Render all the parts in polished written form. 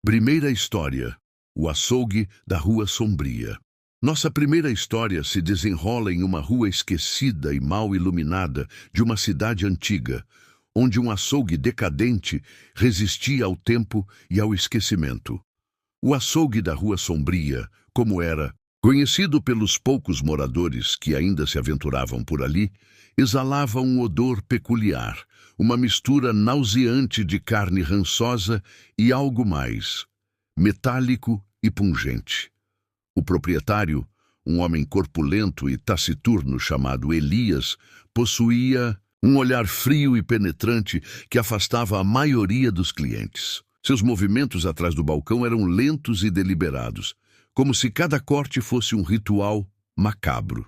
Primeira história: o açougue da Rua Sombria. Nossa primeira história se desenrola em uma rua esquecida e mal iluminada de uma cidade antiga, onde um açougue decadente resistia ao tempo e ao esquecimento. O açougue da Rua Sombria, como era conhecido pelos poucos moradores que ainda se aventuravam por ali, exalava um odor peculiar, uma mistura nauseante de carne rançosa e algo mais, metálico e pungente. O proprietário, um homem corpulento e taciturno chamado Elias, possuía um olhar frio e penetrante que afastava a maioria dos clientes. Seus movimentos atrás do balcão eram lentos e deliberados, como se cada corte fosse um ritual macabro.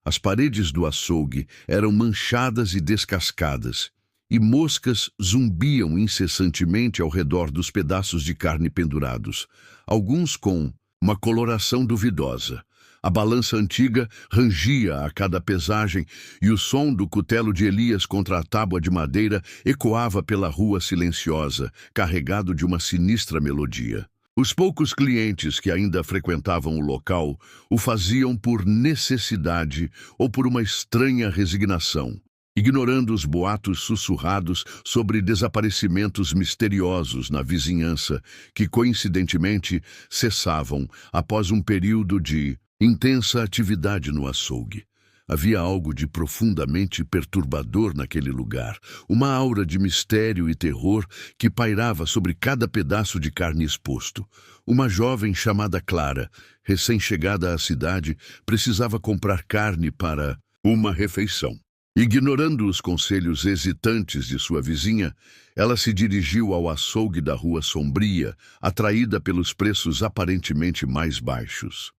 As paredes do açougue eram manchadas e descascadas, e moscas zumbiam incessantemente ao redor dos pedaços de carne pendurados, alguns com uma coloração duvidosa. A balança antiga rangia a cada pesagem e o som do cutelo de Elias contra a tábua de madeira ecoava pela rua silenciosa, carregado de uma sinistra melodia. Os poucos clientes que ainda frequentavam o local o faziam por necessidade ou por uma estranha resignação, ignorando os boatos sussurrados sobre desaparecimentos misteriosos na vizinhança que, coincidentemente, cessavam após um período de intensa atividade no açougue. Havia algo de profundamente perturbador naquele lugar, uma aura de mistério e terror que pairava sobre cada pedaço de carne exposto. Uma jovem chamada Clara, recém-chegada à cidade, precisava comprar carne para uma refeição. Ignorando os conselhos hesitantes de sua vizinha, ela se dirigiu ao açougue da Rua Sombria, atraída pelos preços aparentemente mais baixos.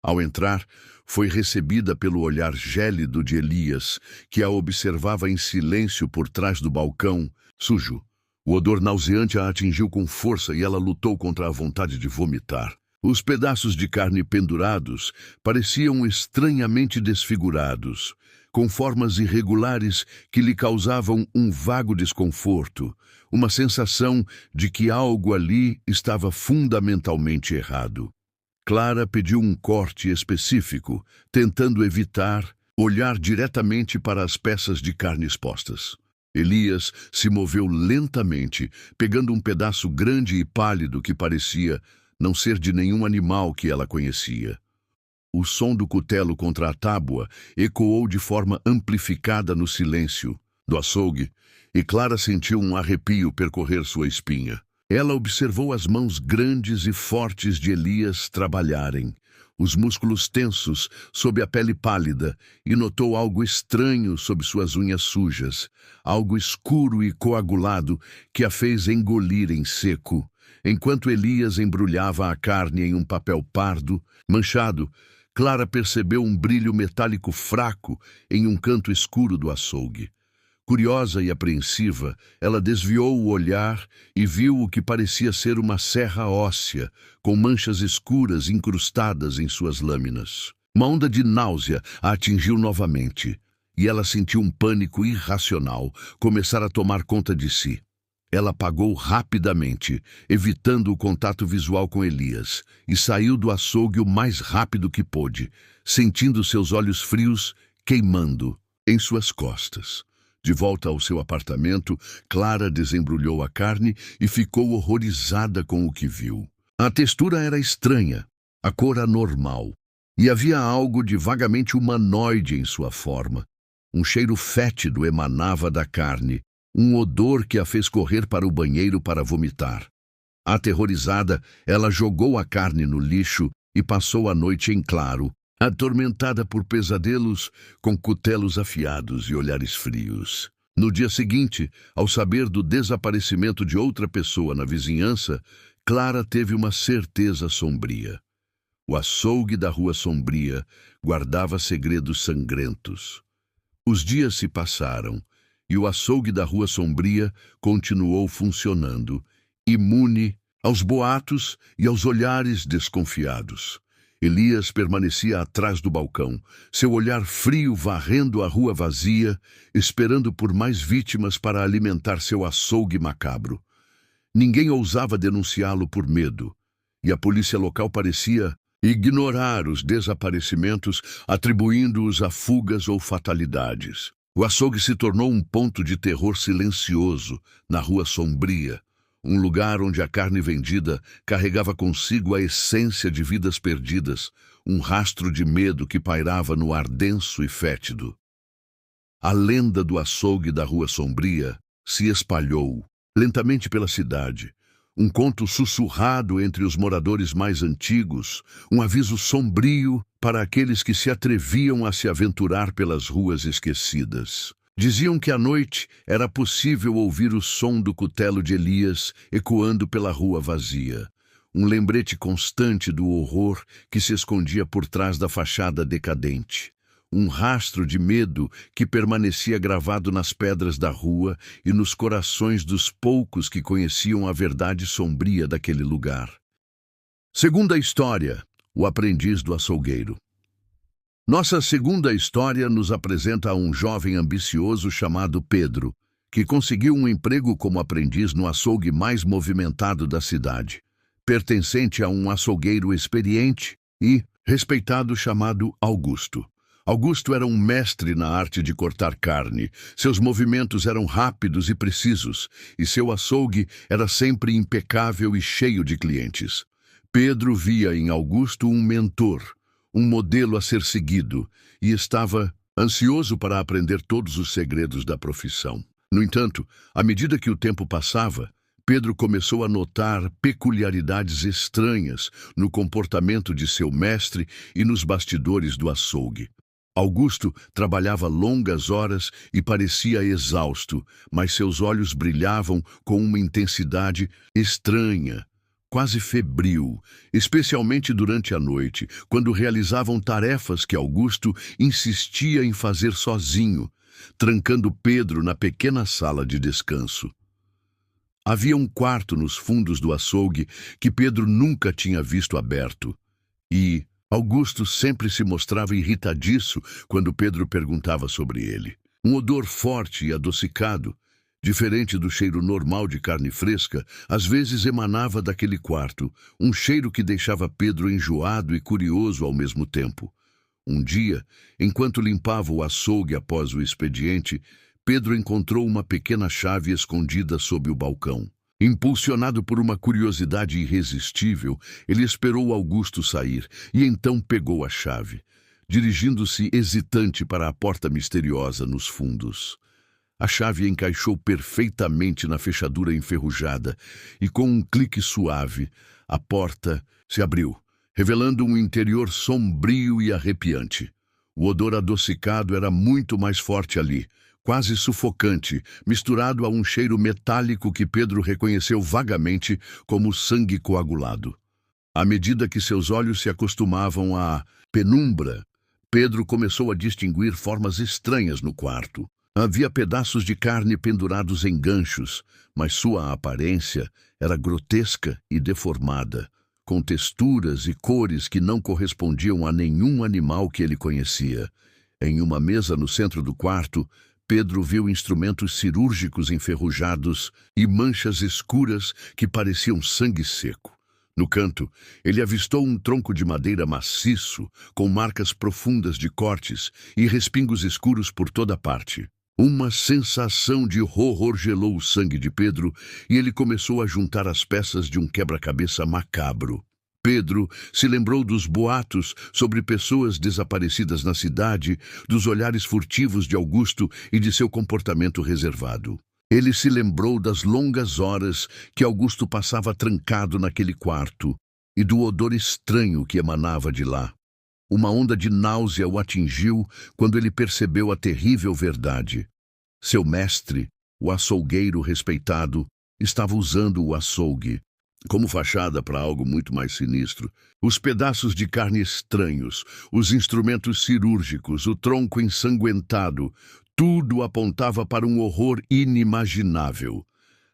Ao entrar, foi recebida pelo olhar gélido de Elias, que a observava em silêncio por trás do balcão, sujo. O odor nauseante a atingiu com força e ela lutou contra a vontade de vomitar. Os pedaços de carne pendurados pareciam estranhamente desfigurados, com formas irregulares que lhe causavam um vago desconforto, uma sensação de que algo ali estava fundamentalmente errado. Clara pediu um corte específico, tentando evitar olhar diretamente para as peças de carne expostas. Elias se moveu lentamente, pegando um pedaço grande e pálido que parecia não ser de nenhum animal que ela conhecia. O som do cutelo contra a tábua ecoou de forma amplificada no silêncio do açougue, e Clara sentiu um arrepio percorrer sua espinha. Ela observou as mãos grandes e fortes de Elias trabalharem, os músculos tensos sob a pele pálida, e notou algo estranho sob suas unhas sujas, algo escuro e coagulado que a fez engolir em seco, enquanto Elias embrulhava a carne em um papel pardo, manchado. Clara percebeu um brilho metálico fraco em um canto escuro do açougue. Curiosa e apreensiva, ela desviou o olhar e viu o que parecia ser uma serra óssea, com manchas escuras incrustadas em suas lâminas. Uma onda de náusea a atingiu novamente, e ela sentiu um pânico irracional começar a tomar conta de si. Ela apagou rapidamente, evitando o contato visual com Elias, e saiu do açougue o mais rápido que pôde, sentindo seus olhos frios queimando em suas costas. De volta ao seu apartamento, Clara desembrulhou a carne e ficou horrorizada com o que viu. A textura era estranha, a cor anormal, e havia algo de vagamente humanoide em sua forma. Um cheiro fétido emanava da carne, um odor que a fez correr para o banheiro para vomitar. Aterrorizada, ela jogou a carne no lixo e passou a noite em claro, atormentada por pesadelos com cutelos afiados e olhares frios. No dia seguinte, ao saber do desaparecimento de outra pessoa na vizinhança, Clara teve uma certeza sombria. O açougue da Rua Sombria guardava segredos sangrentos. Os dias se passaram e o açougue da Rua Sombria continuou funcionando, imune aos boatos e aos olhares desconfiados. Elias permanecia atrás do balcão, seu olhar frio varrendo a rua vazia, esperando por mais vítimas para alimentar seu açougue macabro. Ninguém ousava denunciá-lo por medo, e a polícia local parecia ignorar os desaparecimentos, atribuindo-os a fugas ou fatalidades. O açougue se tornou um ponto de terror silencioso na Rua Sombria, um lugar onde a carne vendida carregava consigo a essência de vidas perdidas, um rastro de medo que pairava no ar denso e fétido. A lenda do açougue da Rua Sombria se espalhou lentamente pela cidade, um conto sussurrado entre os moradores mais antigos, um aviso sombrio para aqueles que se atreviam a se aventurar pelas ruas esquecidas. Diziam que à noite era possível ouvir o som do cutelo de Elias ecoando pela rua vazia, um lembrete constante do horror que se escondia por trás da fachada decadente. Um rastro de medo que permanecia gravado nas pedras da rua e nos corações dos poucos que conheciam a verdade sombria daquele lugar. Segunda história, o aprendiz do açougueiro. Nossa segunda história nos apresenta um jovem ambicioso chamado Pedro, que conseguiu um emprego como aprendiz no açougue mais movimentado da cidade, pertencente a um açougueiro experiente e respeitado chamado Augusto. Augusto era um mestre na arte de cortar carne. Seus movimentos eram rápidos e precisos, e seu açougue era sempre impecável e cheio de clientes. Pedro via em Augusto um mentor, um modelo a ser seguido, e estava ansioso para aprender todos os segredos da profissão. No entanto, à medida que o tempo passava, Pedro começou a notar peculiaridades estranhas no comportamento de seu mestre e nos bastidores do açougue. Augusto trabalhava longas horas e parecia exausto, mas seus olhos brilhavam com uma intensidade estranha, quase febril, especialmente durante a noite, quando realizavam tarefas que Augusto insistia em fazer sozinho, trancando Pedro na pequena sala de descanso. Havia um quarto nos fundos do açougue que Pedro nunca tinha visto aberto, e Augusto sempre se mostrava irritadiço quando Pedro perguntava sobre ele. Um odor forte e adocicado, diferente do cheiro normal de carne fresca, às vezes emanava daquele quarto, um cheiro que deixava Pedro enjoado e curioso ao mesmo tempo. Um dia, enquanto limpava o açougue após o expediente, Pedro encontrou uma pequena chave escondida sob o balcão. Impulsionado por uma curiosidade irresistível, ele esperou Augusto sair e então pegou a chave, dirigindo-se hesitante para a porta misteriosa nos fundos. A chave encaixou perfeitamente na fechadura enferrujada e, com um clique suave, a porta se abriu, revelando um interior sombrio e arrepiante. O odor adocicado era muito mais forte ali, quase sufocante, misturado a um cheiro metálico que Pedro reconheceu vagamente como sangue coagulado. À medida que seus olhos se acostumavam à penumbra, Pedro começou a distinguir formas estranhas no quarto. Havia pedaços de carne pendurados em ganchos, mas sua aparência era grotesca e deformada, com texturas e cores que não correspondiam a nenhum animal que ele conhecia. Em uma mesa no centro do quarto, Pedro viu instrumentos cirúrgicos enferrujados e manchas escuras que pareciam sangue seco. No canto, ele avistou um tronco de madeira maciço, com marcas profundas de cortes e respingos escuros por toda parte. Uma sensação de horror gelou o sangue de Pedro e ele começou a juntar as peças de um quebra-cabeça macabro. Pedro se lembrou dos boatos sobre pessoas desaparecidas na cidade, dos olhares furtivos de Augusto e de seu comportamento reservado. Ele se lembrou das longas horas que Augusto passava trancado naquele quarto e do odor estranho que emanava de lá. Uma onda de náusea o atingiu quando ele percebeu a terrível verdade. Seu mestre, o açougueiro respeitado, estava usando o açougue como fachada para algo muito mais sinistro. Os pedaços de carne estranhos, os instrumentos cirúrgicos, o tronco ensanguentado, tudo apontava para um horror inimaginável.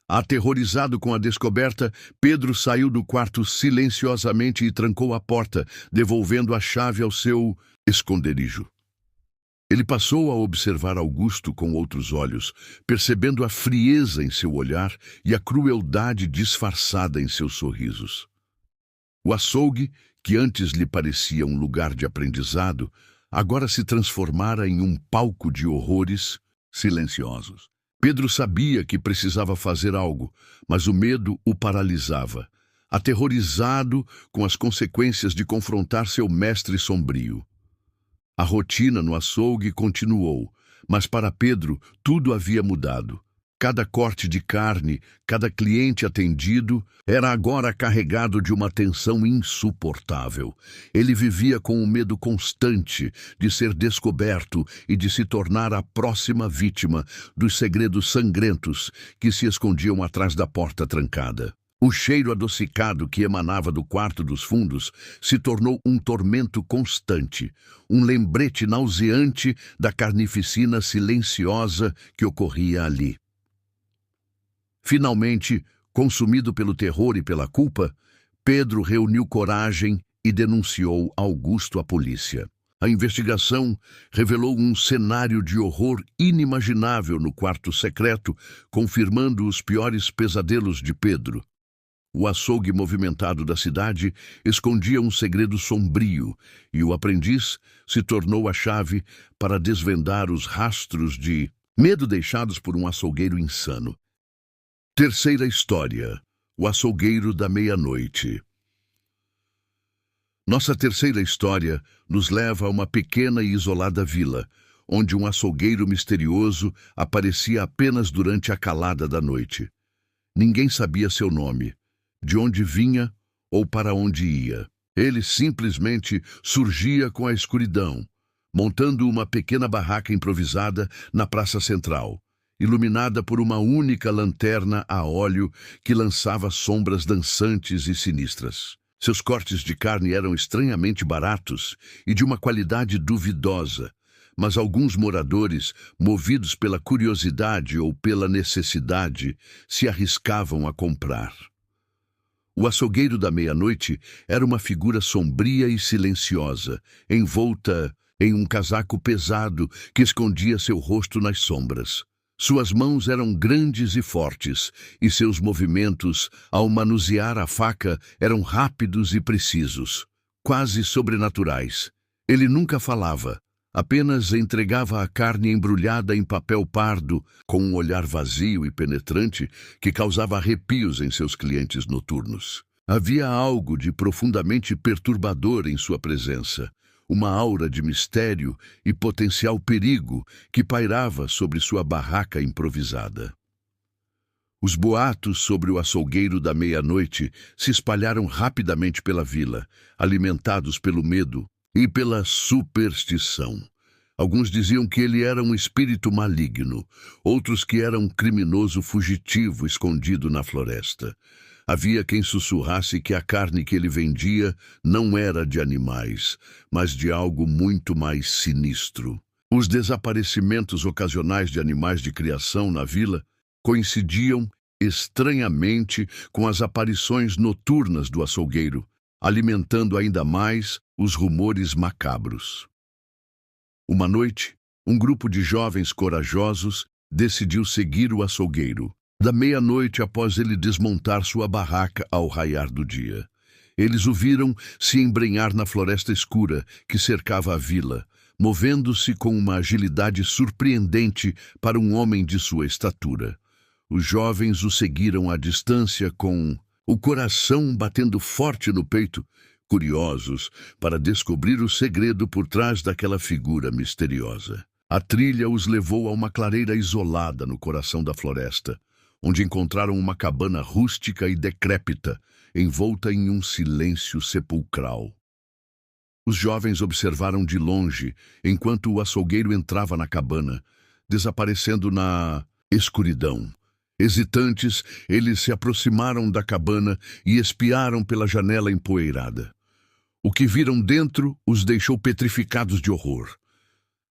Aterrorizado com a descoberta, Pedro saiu do quarto silenciosamente e trancou a porta, devolvendo a chave ao seu esconderijo. Ele passou a observar Augusto com outros olhos, percebendo a frieza em seu olhar e a crueldade disfarçada em seus sorrisos. O açougue, que antes lhe parecia um lugar de aprendizado, agora se transformara em um palco de horrores silenciosos. Pedro sabia que precisava fazer algo, mas o medo o paralisava, aterrorizado com as consequências de confrontar seu mestre sombrio. A rotina no açougue continuou, mas para Pedro tudo havia mudado. Cada corte de carne, cada cliente atendido, era agora carregado de uma tensão insuportável. Ele vivia com o medo constante de ser descoberto e de se tornar a próxima vítima dos segredos sangrentos que se escondiam atrás da porta trancada. O cheiro adocicado que emanava do quarto dos fundos se tornou um tormento constante, um lembrete nauseante da carnificina silenciosa que ocorria ali. Finalmente, consumido pelo terror e pela culpa, Pedro reuniu coragem e denunciou Augusto à polícia. A investigação revelou um cenário de horror inimaginável no quarto secreto, confirmando os piores pesadelos de Pedro. O açougue movimentado da cidade escondia um segredo sombrio, e o aprendiz se tornou a chave para desvendar os rastros de medo deixados por um açougueiro insano. Terceira história: o açougueiro da meia-noite. Nossa terceira história nos leva a uma pequena e isolada vila, onde um açougueiro misterioso aparecia apenas durante a calada da noite. Ninguém sabia seu nome, de onde vinha ou para onde ia. Ele simplesmente surgia com a escuridão, montando uma pequena barraca improvisada na praça central, iluminada por uma única lanterna a óleo que lançava sombras dançantes e sinistras. Seus cortes de carne eram estranhamente baratos e de uma qualidade duvidosa, mas alguns moradores, movidos pela curiosidade ou pela necessidade, se arriscavam a comprar. O açougueiro da meia-noite era uma figura sombria e silenciosa, envolta em um casaco pesado que escondia seu rosto nas sombras. Suas mãos eram grandes e fortes, e seus movimentos, ao manusear a faca, eram rápidos e precisos, quase sobrenaturais. Ele nunca falava, apenas entregava a carne embrulhada em papel pardo, com um olhar vazio e penetrante que causava arrepios em seus clientes noturnos. Havia algo de profundamente perturbador em sua presença, uma aura de mistério e potencial perigo que pairava sobre sua barraca improvisada. Os boatos sobre o açougueiro da meia-noite se espalharam rapidamente pela vila, alimentados pelo medo e pela superstição. Alguns diziam que ele era um espírito maligno, outros que era um criminoso fugitivo escondido na floresta. Havia quem sussurrasse que a carne que ele vendia não era de animais, mas de algo muito mais sinistro. Os desaparecimentos ocasionais de animais de criação na vila coincidiam estranhamente com as aparições noturnas do açougueiro, alimentando ainda mais os rumores macabros. Uma noite, um grupo de jovens corajosos decidiu seguir o açougueiro, da meia-noite após ele desmontar sua barraca ao raiar do dia. Eles o viram se embrenhar na floresta escura que cercava a vila, movendo-se com uma agilidade surpreendente para um homem de sua estatura. Os jovens o seguiram à distância com o coração batendo forte no peito, curiosos para descobrir o segredo por trás daquela figura misteriosa. A trilha os levou a uma clareira isolada no coração da floresta, onde encontraram uma cabana rústica e decrépita, envolta em um silêncio sepulcral. Os jovens observaram de longe, enquanto o açougueiro entrava na cabana, desaparecendo na escuridão. Hesitantes, eles se aproximaram da cabana e espiaram pela janela empoeirada. O que viram dentro os deixou petrificados de horror.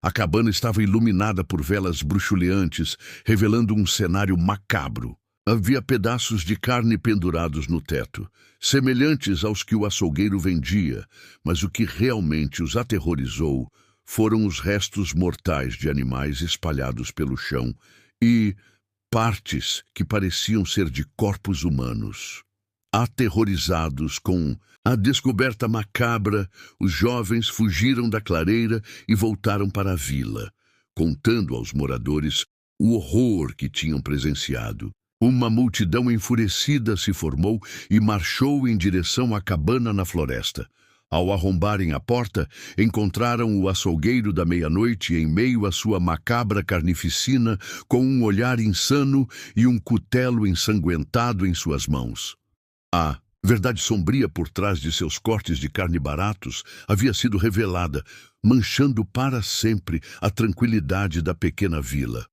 A cabana estava iluminada por velas bruxuleantes, revelando um cenário macabro. Havia pedaços de carne pendurados no teto, semelhantes aos que o açougueiro vendia, mas o que realmente os aterrorizou foram os restos mortais de animais espalhados pelo chão e partes que pareciam ser de corpos humanos. Aterrorizados com a descoberta macabra, os jovens fugiram da clareira e voltaram para a vila, contando aos moradores o horror que tinham presenciado. Uma multidão enfurecida se formou e marchou em direção à cabana na floresta. Ao arrombarem a porta, encontraram o açougueiro da meia-noite em meio à sua macabra carnificina, com um olhar insano e um cutelo ensanguentado em suas mãos. A verdade sombria por trás de seus cortes de carne baratos havia sido revelada, manchando para sempre a tranquilidade da pequena vila.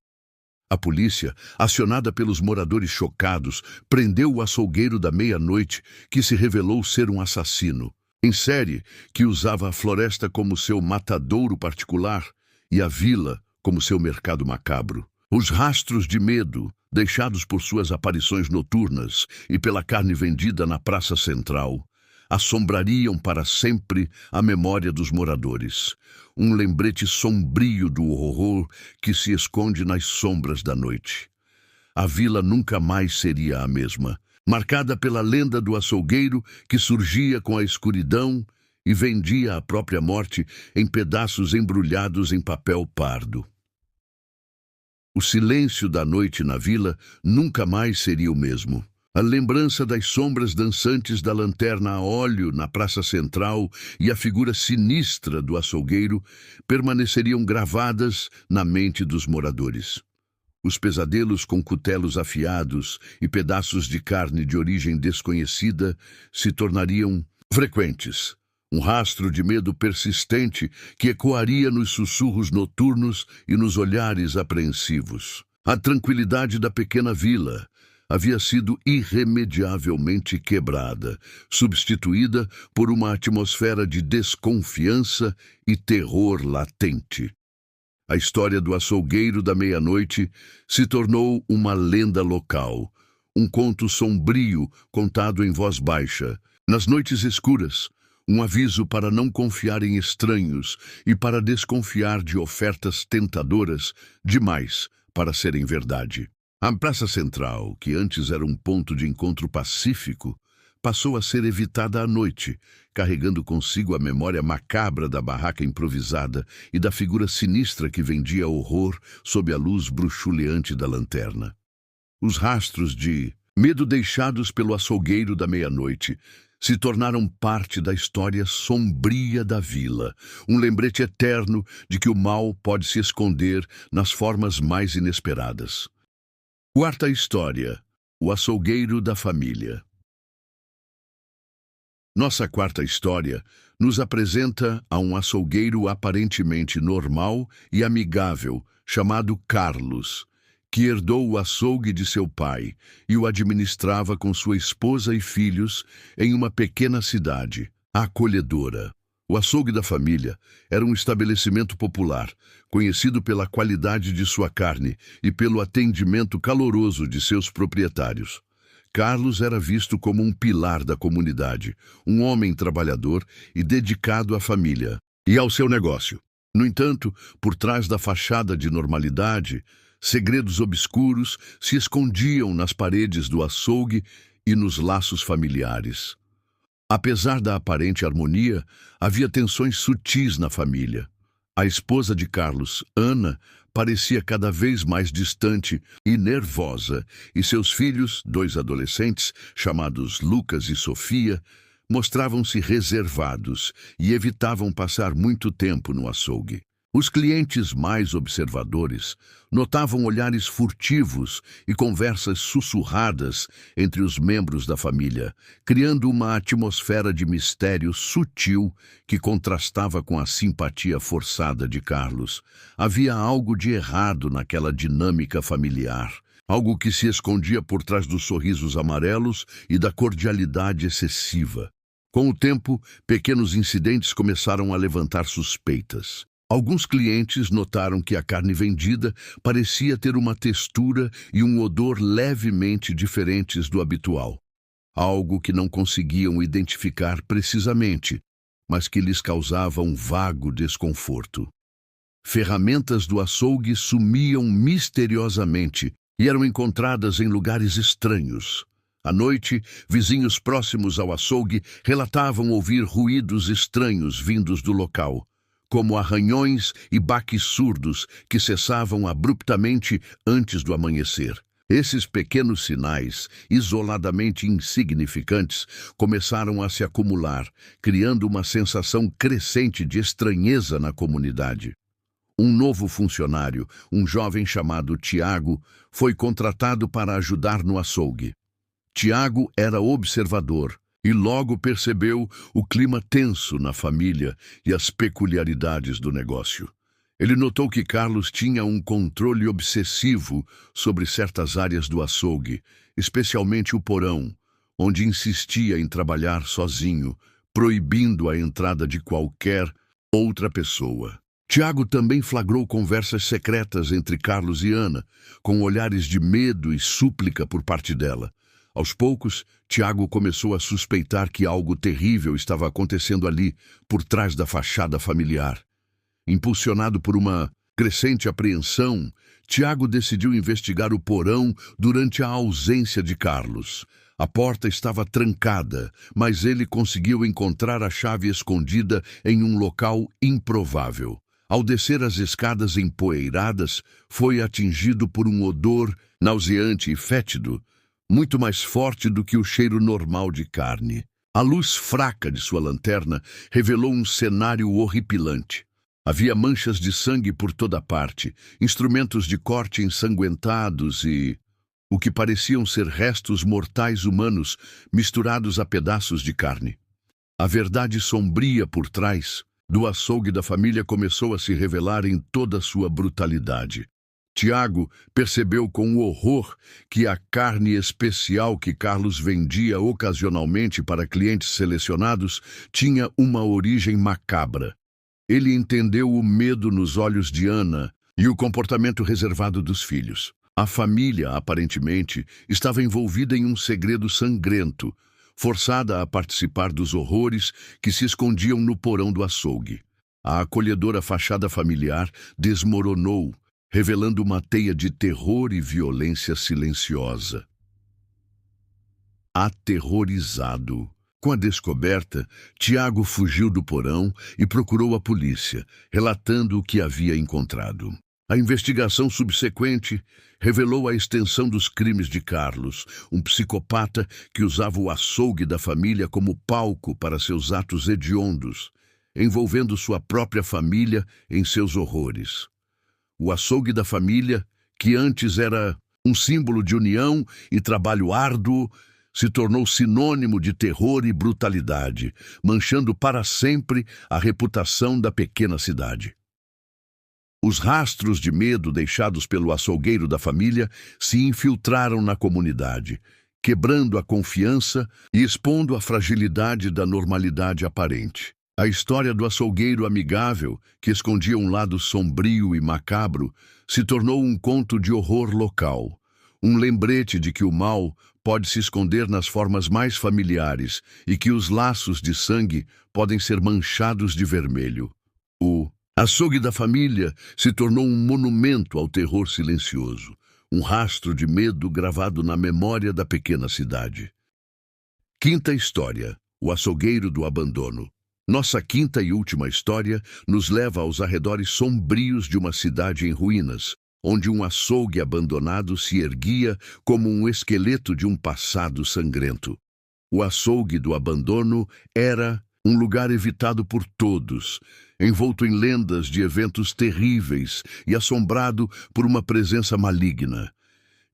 A polícia, acionada pelos moradores chocados, prendeu o açougueiro da meia-noite, que se revelou ser um assassino em série que usava a floresta como seu matadouro particular e a vila como seu mercado macabro. Os rastros de medo, deixados por suas aparições noturnas e pela carne vendida na praça central, assombrariam para sempre a memória dos moradores. Um lembrete sombrio do horror que se esconde nas sombras da noite. A vila nunca mais seria a mesma, marcada pela lenda do açougueiro que surgia com a escuridão e vendia a própria morte em pedaços embrulhados em papel pardo. O silêncio da noite na vila nunca mais seria o mesmo. A lembrança das sombras dançantes da lanterna a óleo na praça central e a figura sinistra do açougueiro permaneceriam gravadas na mente dos moradores. Os pesadelos com cutelos afiados e pedaços de carne de origem desconhecida se tornariam frequentes. Um rastro de medo persistente que ecoaria nos sussurros noturnos e nos olhares apreensivos. A tranquilidade da pequena vila havia sido irremediavelmente quebrada, substituída por uma atmosfera de desconfiança e terror latente. A história do açougueiro da meia-noite se tornou uma lenda local, um conto sombrio contado em voz baixa. Nas noites escuras, um aviso para não confiar em estranhos e para desconfiar de ofertas tentadoras demais para serem verdade. A Praça Central, que antes era um ponto de encontro pacífico, passou a ser evitada à noite, carregando consigo a memória macabra da barraca improvisada e da figura sinistra que vendia horror sob a luz bruxuleante da lanterna. Os rastros de medo deixados pelo açougueiro da meia-noite se tornaram parte da história sombria da vila, um lembrete eterno de que o mal pode se esconder nas formas mais inesperadas. Quarta história: o açougueiro da família. Nossa quarta história nos apresenta a um açougueiro aparentemente normal e amigável, chamado Carlos, que herdou o açougue de seu pai e o administrava com sua esposa e filhos em uma pequena cidade, acolhedora. O açougue da família era um estabelecimento popular, conhecido pela qualidade de sua carne e pelo atendimento caloroso de seus proprietários. Carlos era visto como um pilar da comunidade, um homem trabalhador e dedicado à família e ao seu negócio. No entanto, por trás da fachada de normalidade, segredos obscuros se escondiam nas paredes do açougue e nos laços familiares. Apesar da aparente harmonia, havia tensões sutis na família. A esposa de Carlos, Ana, parecia cada vez mais distante e nervosa, e seus filhos, 2 adolescentes, chamados Lucas e Sofia, mostravam-se reservados e evitavam passar muito tempo no açougue. Os clientes mais observadores notavam olhares furtivos e conversas sussurradas entre os membros da família, criando uma atmosfera de mistério sutil que contrastava com a simpatia forçada de Carlos. Havia algo de errado naquela dinâmica familiar, algo que se escondia por trás dos sorrisos amarelos e da cordialidade excessiva. Com o tempo, pequenos incidentes começaram a levantar suspeitas. Alguns clientes notaram que a carne vendida parecia ter uma textura e um odor levemente diferentes do habitual, algo que não conseguiam identificar precisamente, mas que lhes causava um vago desconforto. Ferramentas do açougue sumiam misteriosamente e eram encontradas em lugares estranhos. À noite, vizinhos próximos ao açougue relatavam ouvir ruídos estranhos vindos do local, como arranhões e baques surdos que cessavam abruptamente antes do amanhecer. Esses pequenos sinais, isoladamente insignificantes, começaram a se acumular, criando uma sensação crescente de estranheza na comunidade. Um novo funcionário, um jovem chamado Tiago, foi contratado para ajudar no açougue. Tiago era observador e logo percebeu o clima tenso na família e as peculiaridades do negócio. Ele notou que Carlos tinha um controle obsessivo sobre certas áreas do açougue, especialmente o porão, onde insistia em trabalhar sozinho, proibindo a entrada de qualquer outra pessoa. Tiago também flagrou conversas secretas entre Carlos e Ana, com olhares de medo e súplica por parte dela. Aos poucos, Tiago começou a suspeitar que algo terrível estava acontecendo ali, por trás da fachada familiar. Impulsionado por uma crescente apreensão, Tiago decidiu investigar o porão durante a ausência de Carlos. A porta estava trancada, mas ele conseguiu encontrar a chave escondida em um local improvável. Ao descer as escadas empoeiradas, foi atingido por um odor nauseante e fétido, muito mais forte do que o cheiro normal de carne. A luz fraca de sua lanterna revelou um cenário horripilante. Havia manchas de sangue por toda parte, instrumentos de corte ensanguentados e o que pareciam ser restos mortais humanos misturados a pedaços de carne. A verdade sombria por trás do açougue da família começou a se revelar em toda a sua brutalidade. Tiago percebeu com horror que a carne especial que Carlos vendia ocasionalmente para clientes selecionados tinha uma origem macabra. Ele entendeu o medo nos olhos de Ana e o comportamento reservado dos filhos. A família, aparentemente, estava envolvida em um segredo sangrento, forçada a participar dos horrores que se escondiam no porão do açougue. A acolhedora fachada familiar desmoronou, revelando uma teia de terror e violência silenciosa. Aterrorizado com a descoberta, Tiago fugiu do porão e procurou a polícia, relatando o que havia encontrado. A investigação subsequente revelou a extensão dos crimes de Carlos, um psicopata que usava o açougue da família como palco para seus atos hediondos, envolvendo sua própria família em seus horrores. O açougue da família, que antes era um símbolo de união e trabalho árduo, se tornou sinônimo de terror e brutalidade, manchando para sempre a reputação da pequena cidade. Os rastros de medo deixados pelo açougueiro da família se infiltraram na comunidade, quebrando a confiança e expondo a fragilidade da normalidade aparente. A história do açougueiro amigável, que escondia um lado sombrio e macabro, se tornou um conto de horror local, um lembrete de que o mal pode se esconder nas formas mais familiares e que os laços de sangue podem ser manchados de vermelho. O açougue da família se tornou um monumento ao terror silencioso, um rastro de medo gravado na memória da pequena cidade. Quinta história: o açougueiro do abandono. Nossa quinta e última história nos leva aos arredores sombrios de uma cidade em ruínas, onde um açougue abandonado se erguia como um esqueleto de um passado sangrento. O açougue do abandono era um lugar evitado por todos, envolto em lendas de eventos terríveis e assombrado por uma presença maligna.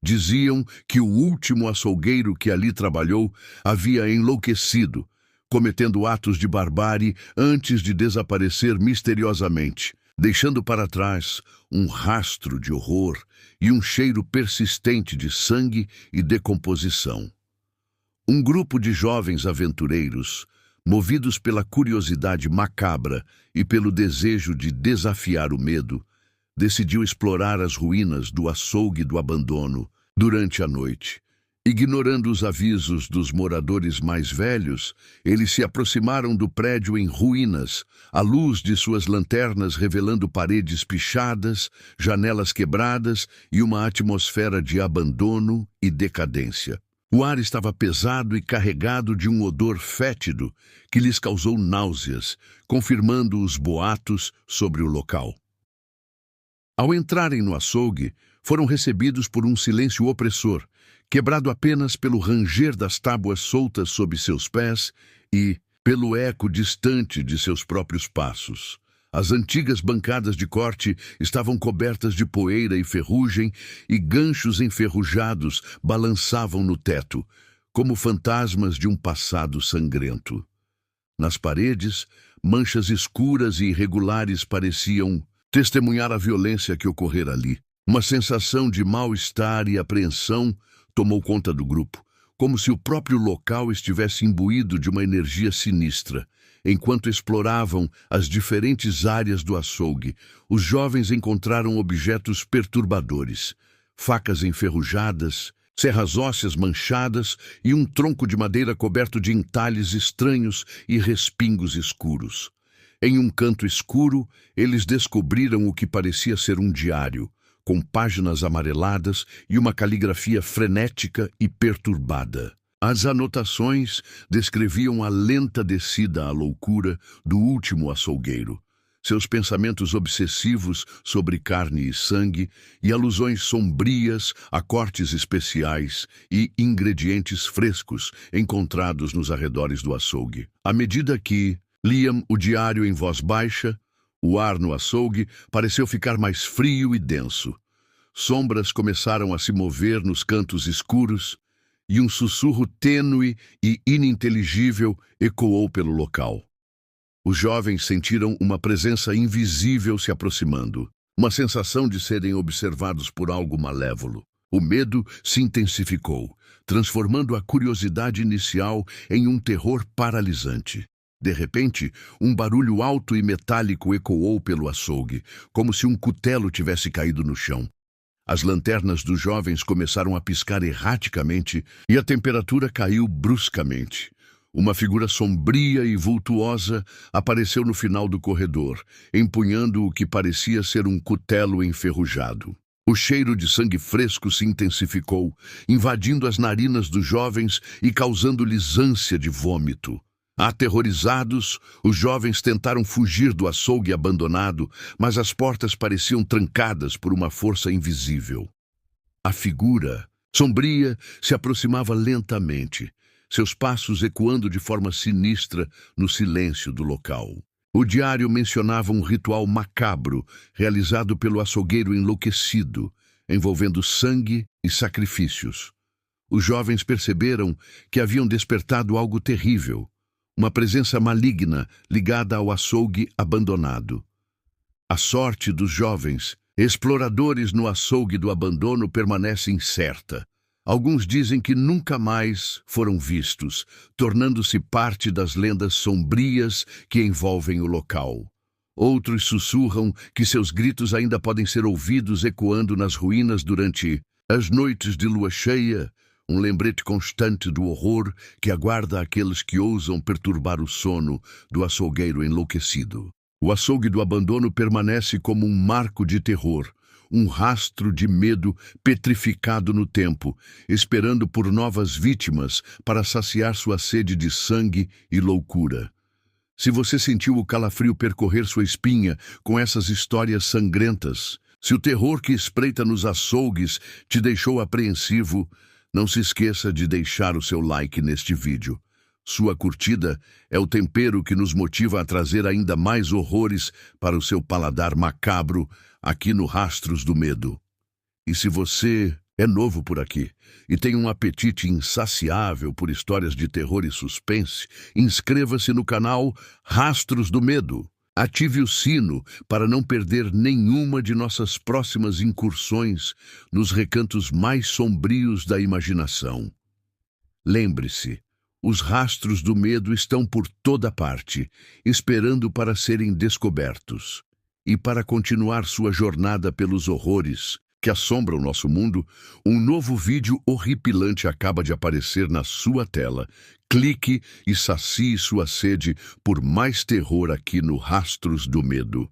Diziam que o último açougueiro que ali trabalhou havia enlouquecido, cometendo atos de barbárie antes de desaparecer misteriosamente, deixando para trás um rastro de horror e um cheiro persistente de sangue e decomposição. Um grupo de jovens aventureiros, movidos pela curiosidade macabra e pelo desejo de desafiar o medo, decidiu explorar as ruínas do açougue do abandono durante a noite. Ignorando os avisos dos moradores mais velhos, eles se aproximaram do prédio em ruínas, a luz de suas lanternas revelando paredes pichadas, janelas quebradas e uma atmosfera de abandono e decadência. O ar estava pesado e carregado de um odor fétido que lhes causou náuseas, confirmando os boatos sobre o local. Ao entrarem no açougue, foram recebidos por um silêncio opressor, quebrado apenas pelo ranger das tábuas soltas sob seus pés e pelo eco distante de seus próprios passos. As antigas bancadas de corte estavam cobertas de poeira e ferrugem, e ganchos enferrujados balançavam no teto, como fantasmas de um passado sangrento. Nas paredes, manchas escuras e irregulares pareciam testemunhar a violência que ocorrera ali. Uma sensação de mal-estar e apreensão tomou conta do grupo, como se o próprio local estivesse imbuído de uma energia sinistra. Enquanto exploravam as diferentes áreas do açougue, os jovens encontraram objetos perturbadores: facas enferrujadas, serras ósseas manchadas e um tronco de madeira coberto de entalhes estranhos e respingos escuros. Em um canto escuro, eles descobriram o que parecia ser um diário, com páginas amareladas e uma caligrafia frenética e perturbada. As anotações descreviam a lenta descida à loucura do último açougueiro, seus pensamentos obsessivos sobre carne e sangue e alusões sombrias a cortes especiais e ingredientes frescos encontrados nos arredores do açougue. À medida que liam o diário em voz baixa, o ar no açougue pareceu ficar mais frio e denso. Sombras começaram a se mover nos cantos escuros e um sussurro tênue e ininteligível ecoou pelo local. Os jovens sentiram uma presença invisível se aproximando, uma sensação de serem observados por algo malévolo. O medo se intensificou, transformando a curiosidade inicial em um terror paralisante. De repente, um barulho alto e metálico ecoou pelo açougue, como se um cutelo tivesse caído no chão. As lanternas dos jovens começaram a piscar erraticamente e a temperatura caiu bruscamente. Uma figura sombria e vultuosa apareceu no final do corredor, empunhando o que parecia ser um cutelo enferrujado. O cheiro de sangue fresco se intensificou, invadindo as narinas dos jovens e causando-lhes ânsia de vômito. Aterrorizados, os jovens tentaram fugir do açougue abandonado, mas as portas pareciam trancadas por uma força invisível. A figura, sombria, se aproximava lentamente, seus passos ecoando de forma sinistra no silêncio do local. O diário mencionava um ritual macabro realizado pelo açougueiro enlouquecido, envolvendo sangue e sacrifícios. Os jovens perceberam que haviam despertado algo terrível, uma presença maligna ligada ao açougue abandonado. A sorte dos jovens exploradores no açougue do abandono permanece incerta. Alguns dizem que nunca mais foram vistos, tornando-se parte das lendas sombrias que envolvem o local. Outros sussurram que seus gritos ainda podem ser ouvidos ecoando nas ruínas durante as noites de lua cheia, um lembrete constante do horror que aguarda aqueles que ousam perturbar o sono do açougueiro enlouquecido. O açougue do abandono permanece como um marco de terror, um rastro de medo petrificado no tempo, esperando por novas vítimas para saciar sua sede de sangue e loucura. Se você sentiu o calafrio percorrer sua espinha com essas histórias sangrentas, se o terror que espreita nos açougues te deixou apreensivo, não se esqueça de deixar o seu like neste vídeo. Sua curtida é o tempero que nos motiva a trazer ainda mais horrores para o seu paladar macabro aqui no Rastros do Medo. E se você é novo por aqui e tem um apetite insaciável por histórias de terror e suspense, inscreva-se no canal Rastros do Medo. Ative o sino para não perder nenhuma de nossas próximas incursões nos recantos mais sombrios da imaginação. Lembre-se, os rastros do medo estão por toda parte, esperando para serem descobertos. E para continuar sua jornada pelos horrores, que assombra o nosso mundo, um novo vídeo horripilante acaba de aparecer na sua tela. Clique e sacie sua sede por mais terror aqui no Rastros do Medo.